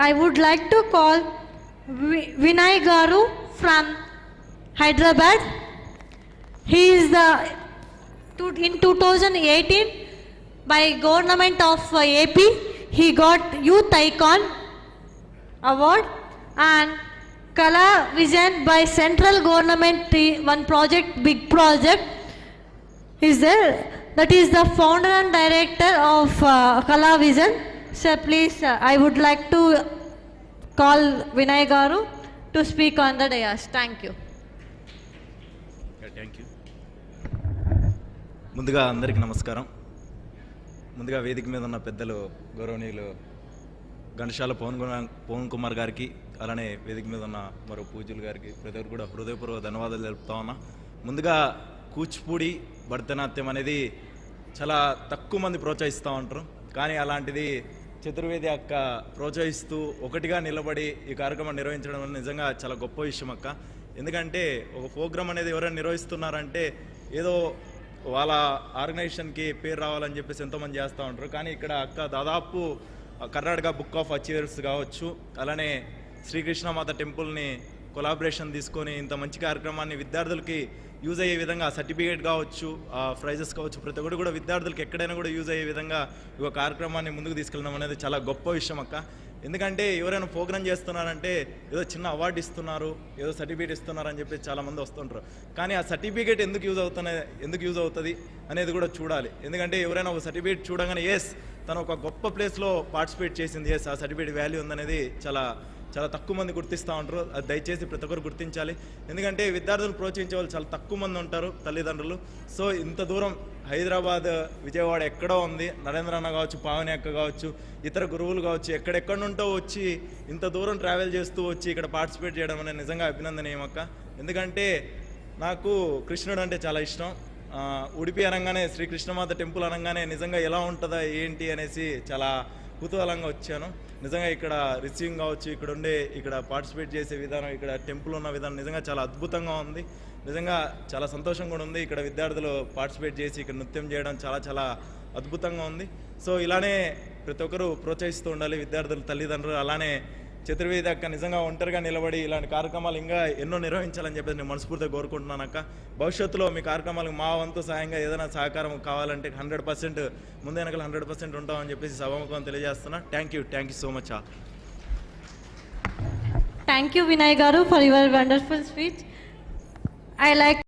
I would like to call Vinay Garu from Hyderabad. He is in 2018 by government of AP. He got Youth Icon award, and Kala Vision by central government, one project, big project is there. That is the founder and director of Kala Vision. Sir, please, I would like to call Vinay Garu to speak on the dais. Thank you. Thank you. ముందుగా అందరికీ నమస్కారం. ముందుగా వేదిక మీద ఉన్న పెద్దలు గౌరవనీయులు ఘంటసాల పవన్ కుమార్ గారికి, అలానే వేదిక మీద ఉన్న మరో పూజలు గారికి ప్రతి ఒక్కరు కూడా హృదయపూర్వక ధన్యవాదాలు తెలుపుతా ఉన్నా. ముందుగా కూచిపూడి భరతనాట్యం అనేది చాలా తక్కువ మంది ప్రోత్సహిస్తూ ఉంటారు, కానీ అలాంటిది చతుర్వేది అక్క ప్రోత్సహిస్తూ ఒకటిగా నిలబడి ఈ కార్యక్రమం నిర్వహించడం అనేది నిజంగా చాలా గొప్ప విషయం అక్క. ఎందుకంటే ఒక ప్రోగ్రామ్ అనేది ఎవరైనా నిర్వహిస్తున్నారంటే ఏదో వాళ్ళ ఆర్గనైజేషన్కి పేరు రావాలని చెప్పేసి ఎంతోమంది చేస్తూ ఉంటారు, కానీ ఇక్కడ అక్క దాదాపు కర్ణాటక బుక్ ఆఫ్ అచీవర్స్ కావచ్చు, అలానే శ్రీకృష్ణమాత టెంపుల్ని కొలాబరేషన్ తీసుకొని ఇంత మంచి కార్యక్రమాన్ని విద్యార్థులకి యూజ్ అయ్యే విధంగా సర్టిఫికేట్ కావచ్చు, ప్రైజెస్ కావచ్చు, ప్రతి ఒక్కటి కూడా విద్యార్థులకు ఎక్కడైనా కూడా యూజ్ అయ్యే విధంగా ఈ కార్యక్రమాన్ని ముందుకు తీసుకెళ్ళడం అనేది చాలా గొప్ప విషయం అక్క. ఎందుకంటే ఎవరైనా ప్రోగ్రామ్ చేస్తున్నారంటే ఏదో చిన్న అవార్డు ఇస్తున్నారు, ఏదో సర్టిఫికేట్ ఇస్తున్నారు అని చెప్పి చాలామంది వస్తుంటారు, కానీ ఆ సర్టిఫికేట్ ఎందుకు యూజ్ అవుతుంది అనేది కూడా చూడాలి. ఎందుకంటే ఎవరైనా ఒక సర్టిఫికేట్ చూడగానే ఎస్ తను ఒక గొప్ప ప్లేస్లో పార్టిసిపేట్ చేసింది, ఎస్ ఆ సర్టిఫికేట్ వాల్యూ ఉందనేది చాలా చాలా తక్కువ మంది గుర్తిస్తూ ఉంటారు. అది దయచేసి ప్రతి ఒక్కరు గుర్తించాలి. ఎందుకంటే విద్యార్థులు ప్రోత్సహించే వాళ్ళు చాలా తక్కువ మంది ఉంటారు తల్లిదండ్రులు. సో ఇంత దూరం హైదరాబాద్, విజయవాడ ఎక్కడో ఉంది, నరేంద్ర అన్న కావచ్చు, పావని అక్క కావచ్చు, ఇతర గురువులు కావచ్చు, ఎక్కడెక్కడి నుంటో వచ్చి ఇంత దూరం ట్రావెల్ చేస్తూ వచ్చి ఇక్కడ పార్టిసిపేట్ చేయడం అనేది నిజంగా అభినందనీయం అక్క. ఎందుకంటే నాకు కృష్ణుడు అంటే చాలా ఇష్టం. ఉడిపి అనగానే, శ్రీకృష్ణమాత టెంపుల్ అనగానే నిజంగా ఎలా ఉంటుందా ఏంటి అనేసి చాలా కుతూహలంగా వచ్చాను. నిజంగా ఇక్కడ రిసీవింగ్ కావచ్చు, ఇక్కడ పార్టిసిపేట్ చేసే విధానం, ఇక్కడ టెంపుల్ ఉన్న విధానం నిజంగా చాలా అద్భుతంగా ఉంది. నిజంగా చాలా సంతోషంగా కూడా ఉంది. ఇక్కడ విద్యార్థులు పార్టిసిపేట్ చేసి ఇక్కడ నృత్యం చేయడం చాలా చాలా అద్భుతంగా ఉంది. సో ఇలానే ప్రతి ఒక్కరు ప్రోత్సహిస్తూ ఉండాలి విద్యార్థులు, తల్లిదండ్రులు. అలానే చతుర్వేది అక్క నిజంగా ఒంటరిగా నిలబడి ఇలాంటి కార్యక్రమాలు ఇంకా ఎన్నో నిర్వహించాలని చెప్పేసి నేను మనస్ఫూర్తిగా కోరుకుంటున్నాను అక్క. భవిష్యత్తులో మీ కార్యక్రమాలకు మా వంతు సాయంగా ఏదైనా సహకారం కావాలంటే 100% ముందు వెనకాల 100% ఉంటామని చెప్పేసి సభాముఖం తెలియజేస్తున్నా. Thank you so much. Thank you, Vinay Garu, for your wonderful speech. I like